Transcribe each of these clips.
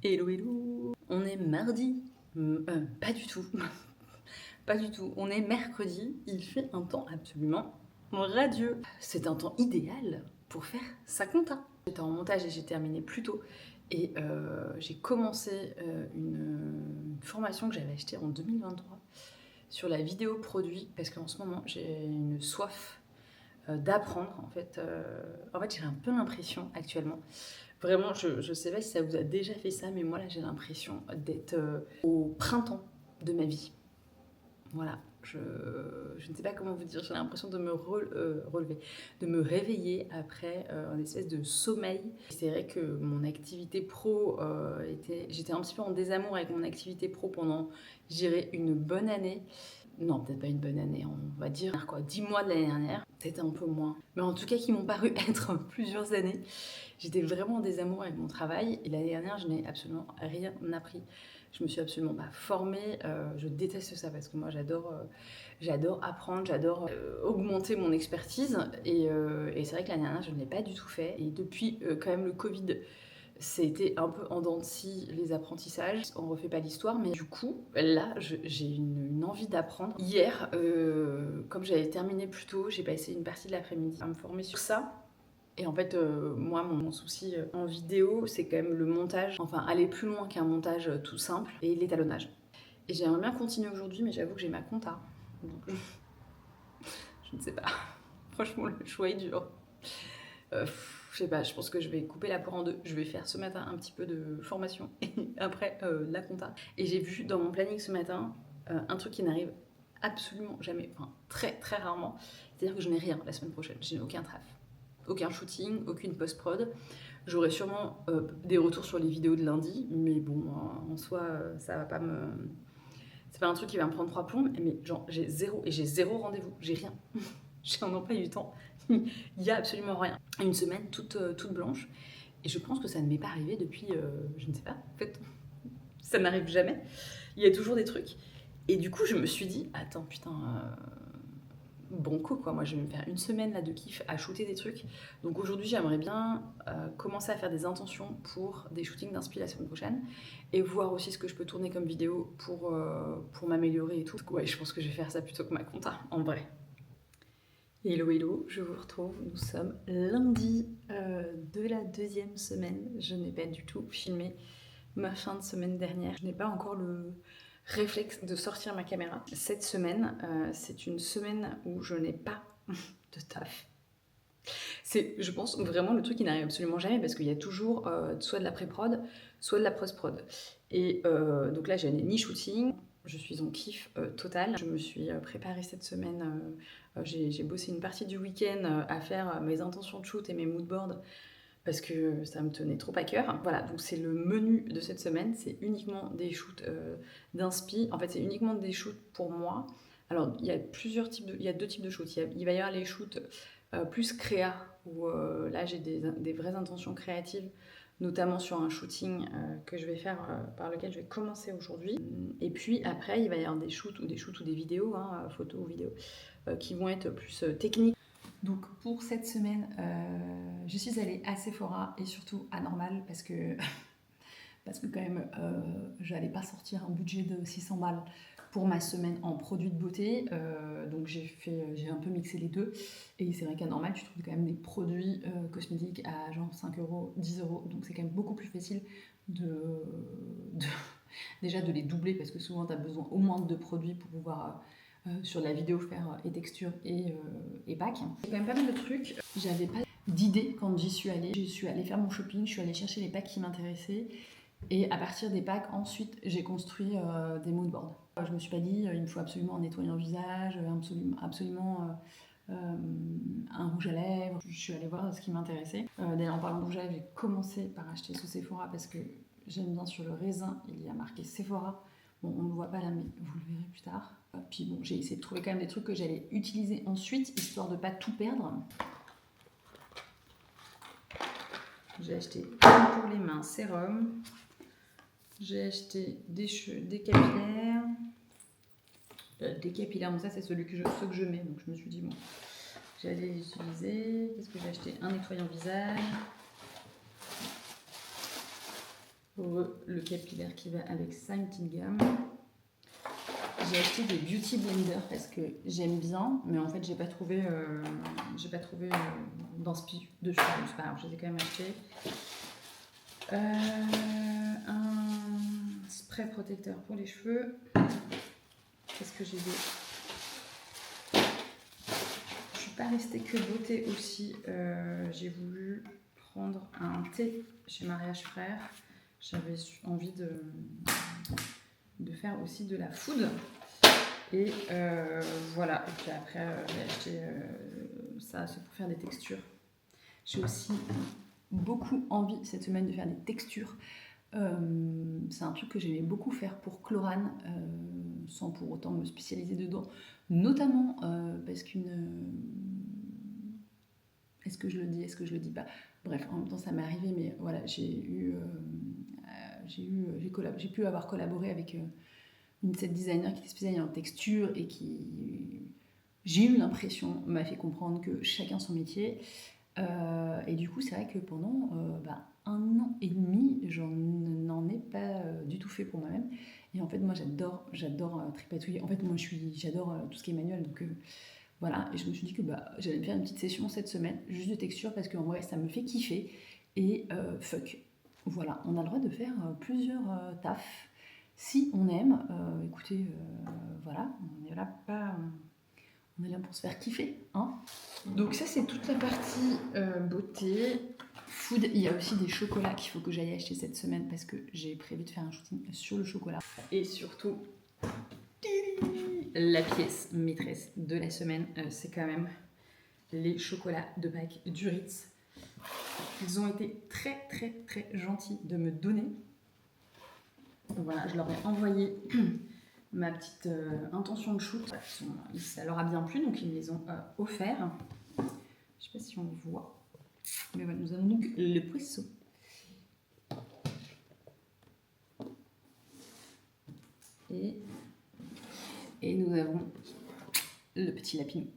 Hello hello. On est mardi. Pas du tout. Pas du tout. On est mercredi. Il fait un temps absolument radieux. C'est un temps idéal pour faire sa compta. J'étais en montage et j'ai terminé plus tôt. Et j'ai commencé une formation que j'avais achetée en 2023 sur la vidéo produit parce qu'en ce moment j'ai une soif d'apprendre. En fait, j'ai un peu l'impression actuellement. Vraiment, je sais pas si ça vous a déjà fait ça, mais moi là j'ai l'impression d'être au printemps de ma vie. Voilà, je ne sais pas comment vous dire, j'ai l'impression de me relever, de me réveiller après un espèce de sommeil. C'est vrai que mon activité pro j'étais un petit peu en désamour avec mon activité pro pendant, je dirais, une bonne année. Non, peut-être pas une bonne année, on va dire quoi, 10 mois de l'année dernière, peut-être un peu moins. Mais en tout cas qui m'ont paru être plusieurs années. J'étais vraiment en désamour avec mon travail et l'année dernière, je n'ai absolument rien appris. Je me suis absolument pas formée. Je déteste ça parce que moi, j'adore apprendre, j'adore augmenter mon expertise. Et c'est vrai que l'année dernière, je ne l'ai pas du tout fait. Et depuis quand même le Covid, c'était un peu en dents de scie les apprentissages. On refait pas l'histoire, mais du coup, là, j'ai une envie d'apprendre. Hier, comme j'avais terminé plus tôt, j'ai passé une partie de l'après-midi à me former sur ça. Et en fait, moi, mon souci en vidéo, c'est quand même le montage, enfin aller plus loin qu'un montage tout simple, et l'étalonnage. Et j'aimerais bien continuer aujourd'hui, mais j'avoue que j'ai ma compta. Donc, je ne sais pas. Franchement, le choix est dur. Je sais pas, je pense que je vais couper la poire en deux. Je vais faire ce matin un petit peu de formation et après la compta. Et j'ai vu dans mon planning ce matin un truc qui n'arrive absolument jamais, enfin très très rarement. C'est-à-dire que je n'ai rien la semaine prochaine. Je n'ai aucun traf. Aucun shooting, aucune post-prod. J'aurai sûrement des retours sur les vidéos de lundi, mais bon, en soi, ça va pas me... C'est pas un truc qui va me prendre 3 plombs, mais genre, j'ai zéro rendez-vous, j'ai rien. J'ai un emploi du temps, il y a absolument rien. Une semaine toute blanche, et je pense que ça ne m'est pas arrivé depuis, je ne sais pas, en fait, ça n'arrive jamais. Il y a toujours des trucs. Et du coup, je me suis dit, attends, putain... Banco quoi, moi je vais me faire une semaine là de kiff à shooter des trucs. Donc aujourd'hui j'aimerais bien commencer à faire des intentions pour des shootings d'inspi la semaine prochaine et voir aussi ce que je peux tourner comme vidéo pour m'améliorer et tout. Ouais, je pense que je vais faire ça plutôt que ma compta en vrai. Hello hello, je vous retrouve, nous sommes lundi de la deuxième semaine. Je n'ai pas du tout filmé ma fin de semaine dernière. Je n'ai pas encore le réflexe de sortir ma caméra. Cette semaine, c'est une semaine où je n'ai pas de taf. C'est, je pense, vraiment le truc qui n'arrive absolument jamais parce qu'il y a toujours soit de la pré-prod, soit de la post-prod. Et donc là, j'ai ni shooting, je suis en kiff total. Je me suis préparée cette semaine, j'ai bossé une partie du week-end à faire mes intentions de shoot et mes moodboards parce que ça me tenait trop à cœur. Voilà, donc c'est le menu de cette semaine, c'est uniquement des shoots d'inspi. En fait, c'est uniquement des shoots pour moi. Alors, il y a il y a deux types de shoots. Il va y avoir les shoots plus créa, où là j'ai des vraies intentions créatives, notamment sur un shooting que je vais faire, par lequel je vais commencer aujourd'hui. Et puis après, il va y avoir des shoots ou des vidéos, hein, photos ou vidéos, qui vont être plus techniques. Donc pour cette semaine, je suis allée à Sephora et surtout à Normal parce que quand même, j'allais pas sortir un budget de 600 balles pour ma semaine en produits de beauté. Donc j'ai un peu mixé les deux. Et c'est vrai qu'à Normal, tu trouves quand même des produits cosmétiques à genre 5 euros, 10 euros. Donc c'est quand même beaucoup plus facile déjà de les doubler parce que souvent tu as besoin au moins de 2 produits pour pouvoir... sur la vidéo faire et texture et pack. C'est quand même pas mal de trucs. J'avais pas d'idée quand j'y suis allée. Je suis allée faire mon shopping, je suis allée chercher les packs qui m'intéressaient et à partir des packs, ensuite, j'ai construit des moodboards. Je me suis pas dit, il me faut absolument un nettoyant visage, absolument un rouge à lèvres. Je suis allée voir ce qui m'intéressait. D'ailleurs, en parlant de rouge à lèvres, j'ai commencé par acheter ce Sephora parce que j'aime bien sur le raisin, il y a marqué Sephora. Bon, on ne le voit pas là, mais vous le verrez plus tard. Puis bon, j'ai essayé de trouver quand même des trucs que j'allais utiliser ensuite, histoire de ne pas tout perdre. J'ai acheté pour les mains sérum. J'ai acheté des capillaires. Des capillaires, donc ça c'est ceux que je mets. Donc je me suis dit, bon, j'allais les utiliser. Qu'est-ce que j'ai acheté? Un nettoyant visage. Le capillaire qui va avec ça, une petite gamme. J'ai acheté des beauty blenders parce que j'aime bien, mais en fait j'ai pas trouvé d'inspi dessus, donc c'est pas grave, je les ai quand même achetés. Un spray protecteur pour les cheveux. Qu'est-ce que j'ai dit? Je suis pas restée que beauté aussi. J'ai voulu prendre un thé chez Mariage Frères. J'avais envie de faire aussi de la food. Et voilà. Et puis après, j'ai acheté ça, c'est pour faire des textures. J'ai aussi beaucoup envie cette semaine de faire des textures. C'est un truc que j'aimais beaucoup faire pour Chlorane, sans pour autant me spécialiser dedans, notamment parce qu'une... Est-ce que je le dis, est-ce que je le dis pas? Bref, en même temps ça m'est arrivé, mais voilà, j'ai pu avoir collaboré avec une set designer qui était spécialisée en texture et qui, j'ai eu l'impression, m'a fait comprendre que chacun son métier. Et du coup, c'est vrai que pendant 1 an et demi, n'en ai pas du tout fait pour moi-même. Et en fait, moi, j'adore tripatouiller. En fait, moi, j'adore tout ce qui est manuel. Donc voilà, et je me suis dit que j'allais me faire une petite session cette semaine, juste de texture, parce qu'en vrai, ça me fait kiffer. Et fuck. Voilà, on a le droit de faire plusieurs tafs. Si on aime, écoutez, voilà, on est là pas... On est là pour se faire kiffer, hein. Donc ça, c'est toute la partie beauté. Food, il y a aussi des chocolats qu'il faut que j'aille acheter cette semaine parce que j'ai prévu de faire un shooting sur le chocolat. Et surtout, la pièce maîtresse de la semaine, c'est quand même les chocolats de Pâques du Ritz. Ils ont été très très très gentils de me donner. Donc voilà, je leur ai envoyé ma petite intention de shoot. Ça leur a bien plu, donc ils me les ont offerts. Je ne sais pas si on le voit. Mais voilà, nous avons donc le poisson. Et nous avons le petit lapinou.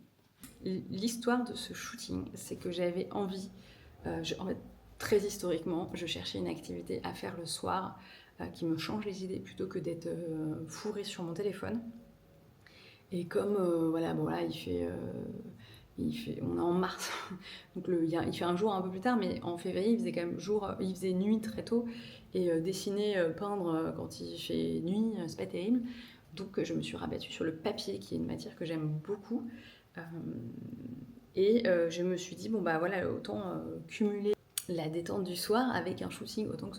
L'histoire de ce shooting, c'est que j'avais envie, en fait, très historiquement, je cherchais une activité à faire le soir qui me change les idées plutôt que d'être fourrée sur mon téléphone. Et comme on est en mars, donc il fait un jour un peu plus tard, mais en février il faisait quand même jour, il faisait nuit très tôt, et dessiner, peindre quand il fait nuit, c'est pas terrible. Donc je me suis rabattue sur le papier, qui est une matière que j'aime beaucoup, et je me suis dit bon bah voilà, autant cumuler la détente du soir avec un shooting, autant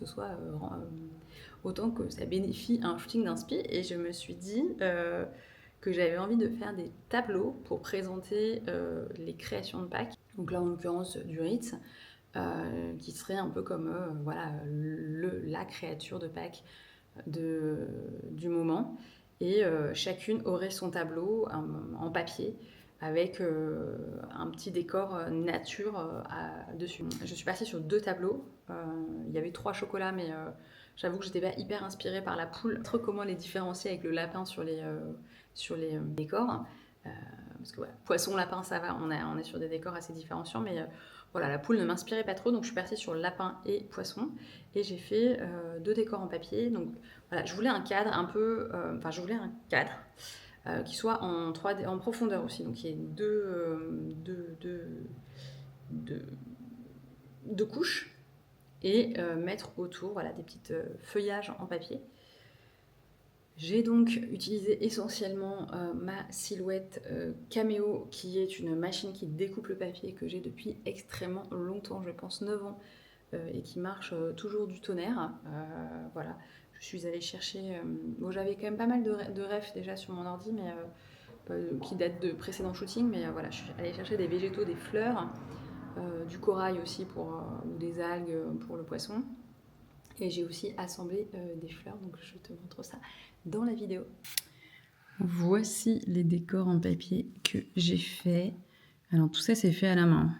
que ça bénéficie un shooting d'inspi. Et je me suis dit que j'avais envie de faire des tableaux pour présenter les créations de Pâques. Donc là, en l'occurrence, du Ritz, qui serait un peu comme la créature de Pâques du moment. Et chacune aurait son tableau en papier avec un petit décor nature dessus. Je suis partie sur 2 tableaux. Il y avait 3 chocolats, mais j'avoue que j'étais pas hyper inspirée par la poule. Trop comment les différencier avec le lapin sur les décors. Parce que voilà, poisson, lapin, ça va, on est sur des décors assez différenciants, mais voilà, la poule ne m'inspirait pas trop, donc je suis partie sur lapin et poisson. Et j'ai fait 2 décors en papier. Donc voilà, je voulais un cadre un peu... je voulais un cadre qui soit en 3D, en profondeur aussi. Donc il y a deux couches, et mettre autour des petites feuillages en papier. J'ai donc utilisé essentiellement ma silhouette Cameo, qui est une machine qui découpe le papier que j'ai depuis extrêmement longtemps, je pense 9 ans, et qui marche toujours du tonnerre. Voilà, je suis allée chercher... j'avais quand même pas mal de refs déjà sur mon ordi, mais qui datent de précédents shootings, mais voilà, je suis allée chercher des végétaux, des fleurs, du corail aussi ou des algues pour le poisson. Et j'ai aussi assemblé des fleurs, donc je te montre ça dans la vidéo. Voici les décors en papier que j'ai fait. Alors tout ça, c'est fait à la main.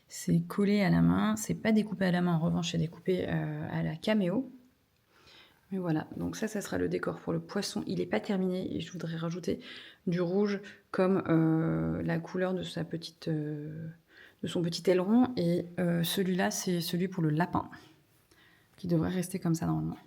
C'est collé à la main, c'est pas découpé à la main. En revanche, c'est découpé à la Cameo. Mais voilà, donc ça sera le décor pour le poisson. Il n'est pas terminé et je voudrais rajouter du rouge comme la couleur de son petit aileron. Et celui-là, c'est celui pour le lapin. qui devrait rester comme ça normalement.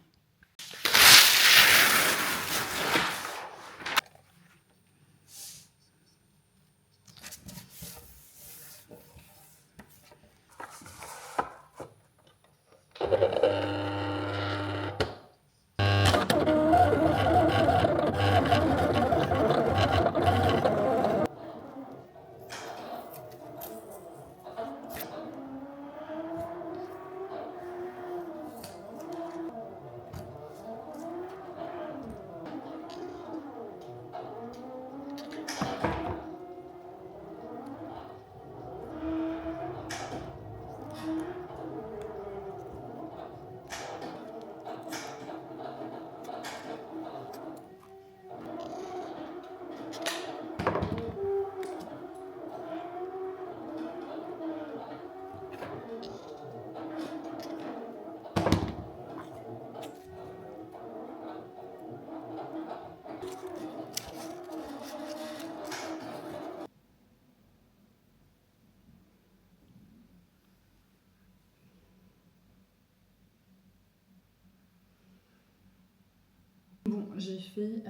Bon, j'ai fait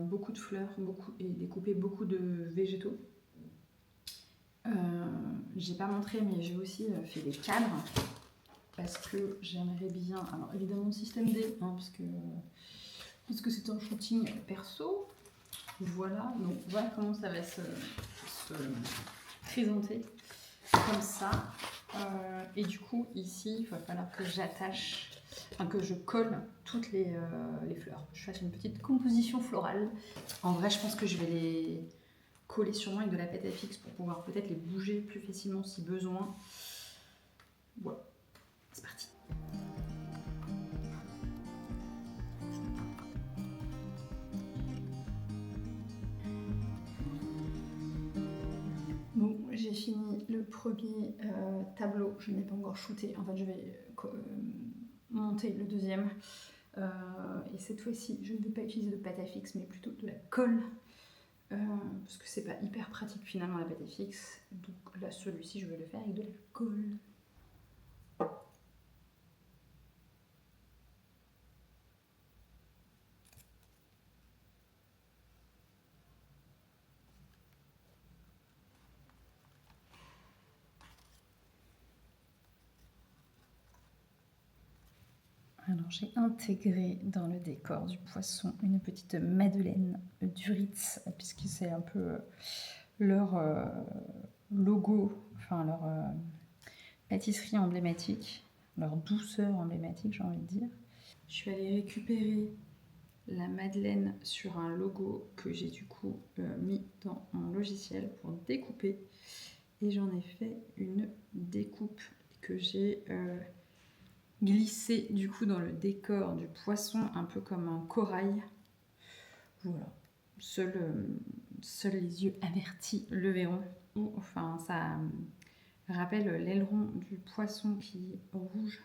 beaucoup de fleurs et découpé beaucoup de végétaux. J'ai pas montré, mais j'ai aussi fait des cadres parce que j'aimerais bien. Alors évidemment, le système D, hein, parce que c'est un shooting perso. Voilà, donc voilà comment ça va se présenter comme ça. Et du coup, ici, il va falloir que j'attache. Enfin, que je colle toutes les fleurs. Je fasse une petite composition florale. En vrai, je pense que je vais les coller sûrement avec de la pâte à fixe pour pouvoir peut-être les bouger plus facilement si besoin. Voilà, c'est parti. Bon, j'ai fini le premier tableau. Je n'ai pas encore shooté. En fait, je vais monter le deuxième. Et cette fois-ci, je ne vais pas utiliser de pâte à fixe, mais plutôt de la colle. Parce que c'est pas hyper pratique finalement la pâte à fixe. Donc là, celui-ci, je vais le faire avec de la colle. Alors j'ai intégré dans le décor du poisson une petite madeleine du Ritz, puisque c'est un peu leur logo, enfin leur pâtisserie emblématique, leur douceur emblématique, j'ai envie de dire. Je suis allée récupérer la madeleine sur un logo que j'ai du coup mis dans mon logiciel pour découper. Et j'en ai fait une découpe que j'ai glissée du coup dans le décor du poisson, un peu comme un corail. Voilà. Seuls les yeux avertis le verront. Enfin, ça rappelle l'aileron du poisson qui est rouge,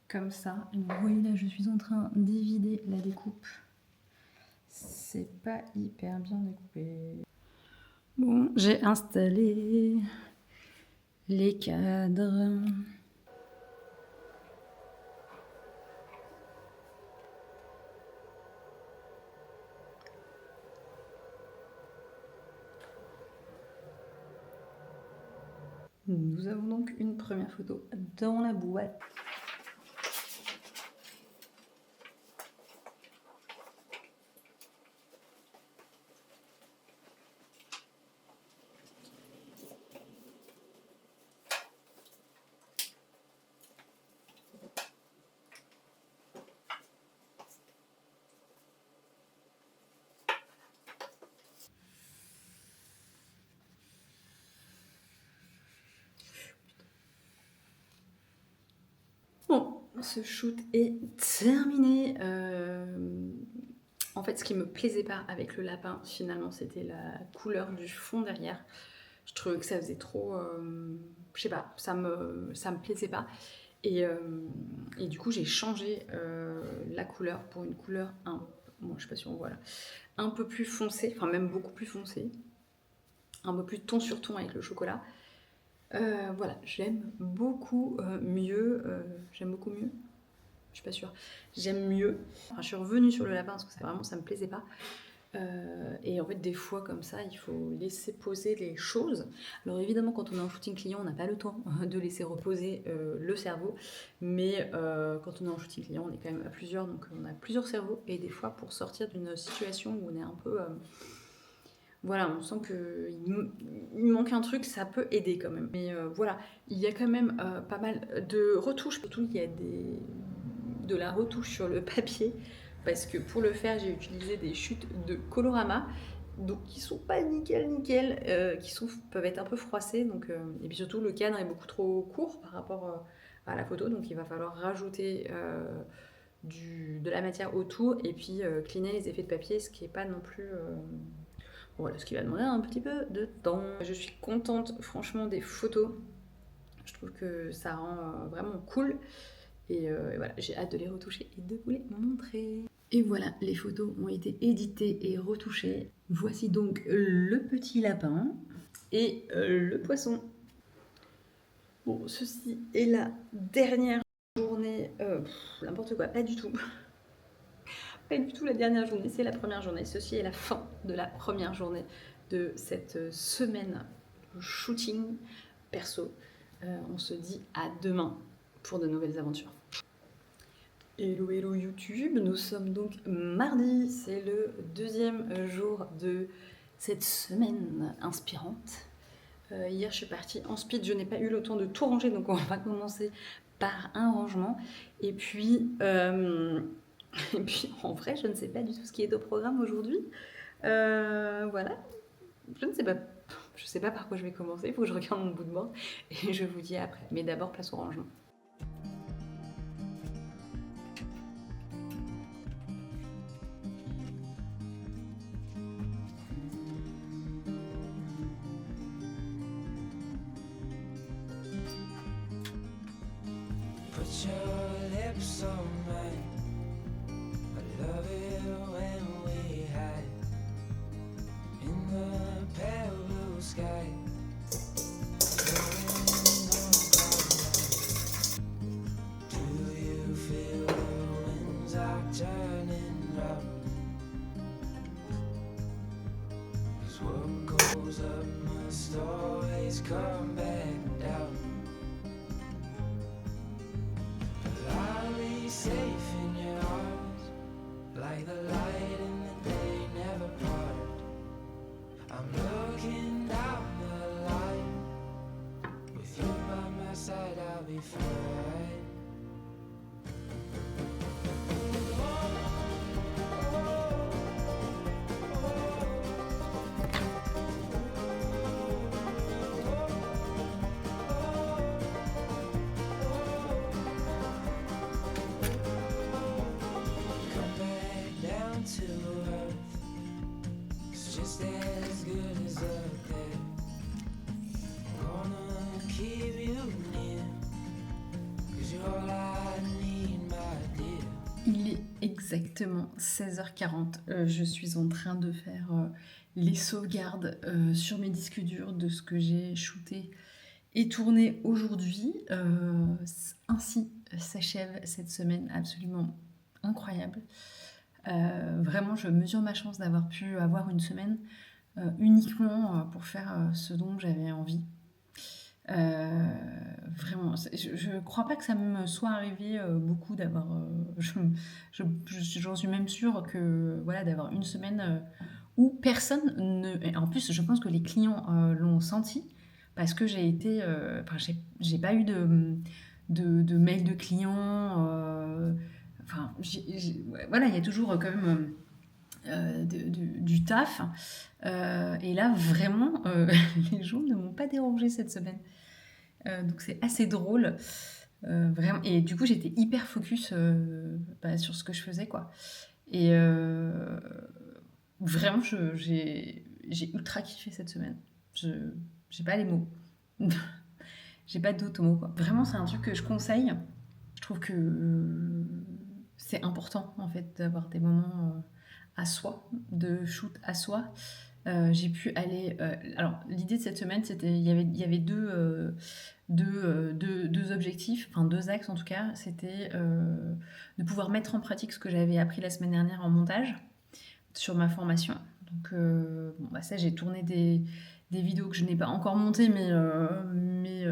comme ça. Et vous voyez là, je suis en train d'évider la découpe. C'est pas hyper bien découpé. Bon, j'ai installé les cadres. Nous avons donc une première photo dans la boîte. Bon, ce shoot est terminé. En fait, ce qui me plaisait pas avec le lapin, finalement, c'était la couleur du fond derrière. Je trouvais que ça faisait trop... je sais pas, ça me plaisait pas. Et du coup, j'ai changé la couleur pour une couleur je sais pas si on voit là, un peu plus foncée, enfin même beaucoup plus foncée. Un peu plus ton sur ton avec le chocolat. Voilà, j'aime beaucoup mieux. J'aime beaucoup mieux. suis pas sûre. J'aime mieux. Enfin, je suis revenue sur le lapin parce que ça me plaisait pas. Et en fait, des fois, comme ça, il faut laisser poser les choses. Alors évidemment, quand on est en shooting client, on n'a pas le temps de laisser reposer le cerveau. Mais quand on est en shooting client, on est quand même à plusieurs, donc on a plusieurs cerveaux. Et des fois, pour sortir d'une situation où on est un peu... voilà, on sent qu'il manque un truc, ça peut aider quand même. Mais voilà, il y a quand même pas mal de retouches. Surtout, il y a de la retouche sur le papier. Parce que pour le faire, j'ai utilisé des chutes de Colorama. Donc, qui sont pas nickel, peuvent être un peu froissées. Donc, et puis surtout, le cadre est beaucoup trop court par rapport à la photo. Donc, il va falloir rajouter de la matière autour et puis cleaner les effets de papier, ce qui n'est pas non plus... Voilà, ce qui va demander un petit peu de temps. Je suis contente, franchement, des photos. Je trouve que ça rend vraiment cool. Et voilà, j'ai hâte de les retoucher et de vous les montrer. Et voilà, les photos ont été éditées et retouchées. Voici donc le petit lapin et le poisson. Bon, ceci est la dernière journée. N'importe quoi, pas du tout. Pas du tout la dernière journée, c'est la première journée. Ceci est la fin de la première journée de cette semaine shooting perso. On se dit à demain pour de nouvelles aventures. Hello hello YouTube, nous sommes donc mardi, c'est le deuxième jour de cette semaine inspirante. Hier je suis partie en speed, je n'ai pas eu le temps de tout ranger, donc on va commencer par un rangement. Et puis en vrai je ne sais pas du tout ce qui est au programme aujourd'hui. Voilà, je ne sais pas. Je sais pas par quoi je vais commencer, il faut que je regarde mon bout de board et je vous dis après. Mais d'abord place au rangement. Put your lips on mine. I love it when we hide in the pale blue sky. Do you feel the winds are turning round? 'Cause what goes up must always come back down. Safe in your arms, like the light in the day never part. I'm looking down the line, with you by my side I'll be fine. To earth, it's just as good as up there. I'm gonna keep you near, 'cause you're all I need, my dear. Il est exactement 16h40. Je suis en train de faire les sauvegardes sur mes disques durs de ce que j'ai shooté et tourné aujourd'hui. Ainsi s'achève cette semaine absolument incroyable. Vraiment, je mesure ma chance d'avoir pu avoir une semaine uniquement pour faire ce dont j'avais envie. Vraiment, je crois pas que ça me soit arrivé beaucoup d'avoir... j'en suis même sûre que voilà, d'avoir une semaine où personne ne... Et en plus, je pense que les clients l'ont senti parce que j'ai été... j'ai pas eu de mail de clients... Enfin, voilà, il y a toujours quand même du taf. Et là, vraiment, les gens ne m'ont pas dérangé cette semaine. Donc, c'est assez drôle. Vraiment. Et du coup, j'étais hyper focus sur ce que je faisais, quoi. Et vraiment, j'ai ultra kiffé cette semaine. J'ai pas les mots. J'ai pas d'autres mots, quoi. Vraiment, c'est un truc que je conseille. Je trouve que c'est important, en fait, d'avoir des moments à soi, de shoot à soi. J'ai pu aller... alors, l'idée de cette semaine, c'était... Il y avait deux objectifs, enfin 2 axes en tout cas. C'était de pouvoir mettre en pratique ce que j'avais appris la semaine dernière en montage sur ma formation. Donc bon, bah ça, j'ai tourné des vidéos que je n'ai pas encore montées, mais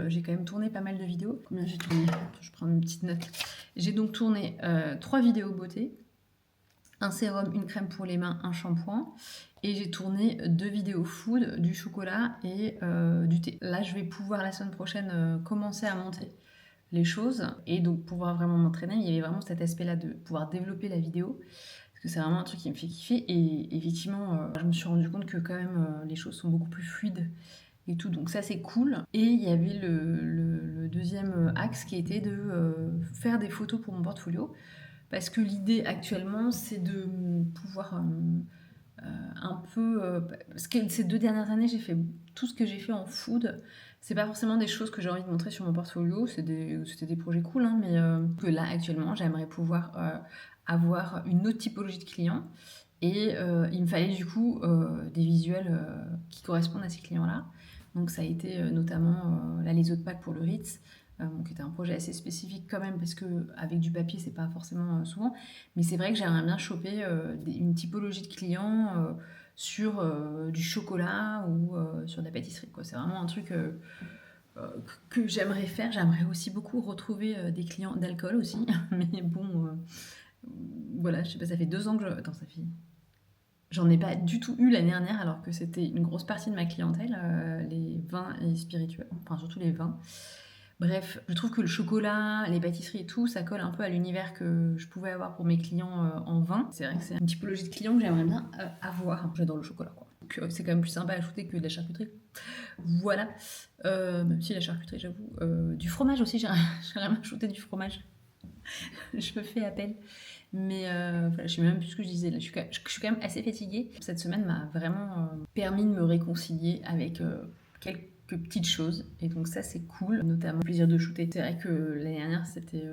j'ai quand même tourné pas mal de vidéos. Combien j'ai tourné? Je prends une petite note. J'ai donc tourné 3 vidéos beauté, un sérum, une crème pour les mains, un shampoing. Et j'ai tourné 2 vidéos food, du chocolat et du thé. Là, je vais pouvoir la semaine prochaine commencer à monter les choses et donc pouvoir vraiment m'entraîner. Il y avait vraiment cet aspect-là de pouvoir développer la vidéo. Parce que c'est vraiment un truc qui me fait kiffer. Et effectivement, je me suis rendu compte que quand même, les choses sont beaucoup plus fluides et tout. Donc ça, c'est cool. Et il y avait le deuxième axe qui était de faire des photos pour mon portfolio. Parce que l'idée actuellement, c'est de pouvoir un peu... parce que ces 2 dernières années, j'ai fait tout ce que j'ai fait en food. C'est pas forcément des choses que j'ai envie de montrer sur mon portfolio. C'était des projets cool, hein, mais que là, actuellement, j'aimerais pouvoir avoir une autre typologie de clients. Et il me fallait du coup des visuels qui correspondent à ces clients-là. Donc ça a été notamment les autres packs pour le Ritz, qui était un projet assez spécifique quand même, parce que avec du papier, c'est pas forcément souvent. Mais c'est vrai que j'aimerais bien choper une typologie de clients sur du chocolat ou sur de la pâtisserie, quoi. C'est vraiment un truc que j'aimerais faire. J'aimerais aussi beaucoup retrouver des clients d'alcool aussi. Mais bon, voilà, je sais pas, ça fait 2 ans que je... Attends, ça fait... J'en ai pas du tout eu l'année dernière, alors que c'était une grosse partie de ma clientèle, les vins et spiritueux, enfin surtout les vins. Bref, je trouve que le chocolat, les pâtisseries et tout, ça colle un peu à l'univers que je pouvais avoir pour mes clients en vin. C'est vrai que c'est une typologie de clients que j'aimerais bien avoir. J'adore le chocolat, quoi. Donc c'est quand même plus sympa à shooter que de la charcuterie. Voilà. Même si la charcuterie, j'avoue. Du fromage aussi, j'aimerais bien shooter du fromage. Je me fais appel. Mais voilà, je sais même plus ce que je disais là. Je suis quand même assez fatiguée. Cette semaine m'a vraiment permis de me réconcilier avec quelques petites choses. Et donc ça, c'est cool. Notamment le plaisir de shooter. C'est vrai que l'année dernière, c'était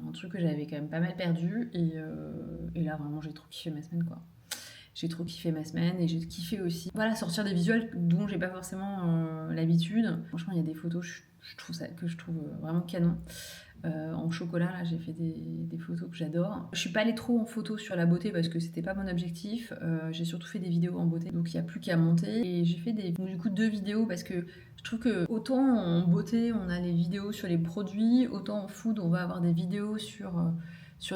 un truc que j'avais quand même pas mal perdu. Et là, vraiment, j'ai trop kiffé ma semaine, quoi. J'ai trop kiffé ma semaine et j'ai kiffé aussi, voilà, sortir des visuels dont j'ai pas forcément l'habitude. Franchement, il y a des photos, que je trouve vraiment canon. En chocolat, là, j'ai fait des photos que j'adore. Je suis pas allée trop en photo sur la beauté parce que c'était pas mon objectif. J'ai surtout fait des vidéos en beauté, donc il y a plus qu'à monter. Et j'ai fait du coup 2 vidéos parce que je trouve que autant en beauté, on a les vidéos sur les produits, autant en food, on va avoir des vidéos sur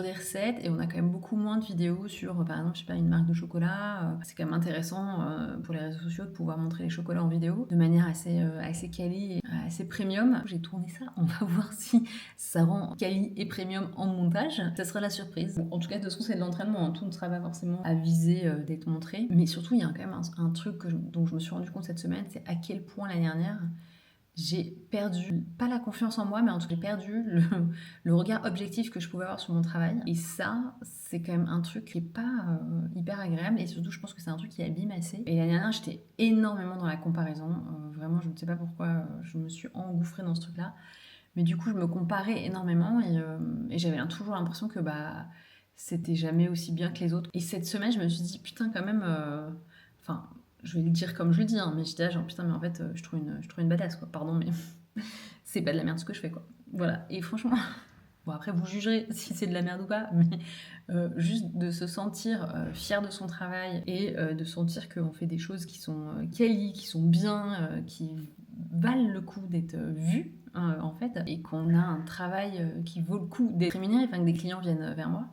des recettes et on a quand même beaucoup moins de vidéos sur, par exemple, je sais pas, une marque de chocolat. C'est quand même intéressant pour les réseaux sociaux de pouvoir montrer les chocolats en vidéo de manière assez quali et assez premium. J'ai tourné ça, on va voir si ça rend quali et premium en montage. Ça sera la surprise. Bon, en tout cas, de toute façon, c'est de l'entraînement, hein. Tout ne sera pas forcément à viser d'être montré. Mais surtout, il y a quand même un truc dont je me suis rendu compte cette semaine, c'est à quel point l'année dernière, j'ai perdu, pas la confiance en moi, mais en tout cas, j'ai perdu le regard objectif que je pouvais avoir sur mon travail. Et ça, c'est quand même un truc qui est pas hyper agréable. Et surtout, je pense que c'est un truc qui abîme assez. Et l'année dernière, j'étais énormément dans la comparaison. Vraiment, je ne sais pas pourquoi je me suis engouffrée dans ce truc-là. Mais du coup, je me comparais énormément et j'avais toujours l'impression que c'était jamais aussi bien que les autres. Et cette semaine, je me suis dit, putain, quand même... Enfin, je vais le dire comme je le dis, hein, mais j'étais là genre, putain, mais en fait, je trouve une badass, quoi. Pardon, mais c'est pas de la merde ce que je fais, quoi. Voilà, et franchement... Bon, après, vous jugerez si c'est de la merde ou pas, mais juste de se sentir fier de son travail et de sentir qu'on fait des choses qui sont quali, qui sont bien, qui valent le coup d'être vues, en fait, et qu'on a un travail qui vaut le coup d'être rémunéré, enfin que des clients viennent vers moi.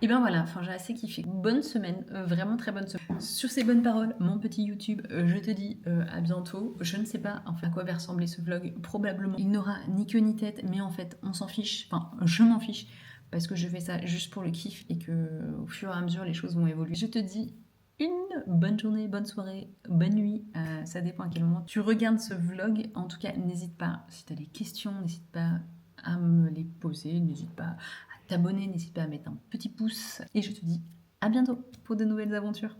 Et ben voilà, enfin j'ai assez kiffé. Bonne semaine, vraiment très bonne semaine. Sur ces bonnes paroles, mon petit YouTube, je te dis à bientôt. Je ne sais pas en fait à quoi va ressembler ce vlog. Probablement, il n'aura ni queue ni tête, mais en fait, on s'en fiche. Enfin, je m'en fiche parce que je fais ça juste pour le kiff et que au fur et à mesure, les choses vont évoluer. Je te dis une bonne journée, bonne soirée, bonne nuit. Ça dépend à quel moment tu regardes ce vlog. En tout cas, n'hésite pas, si tu as des questions, n'hésite pas à me les poser, n'hésite pas t'abonner, n'hésite pas à mettre un petit pouce et je te dis à bientôt pour de nouvelles aventures.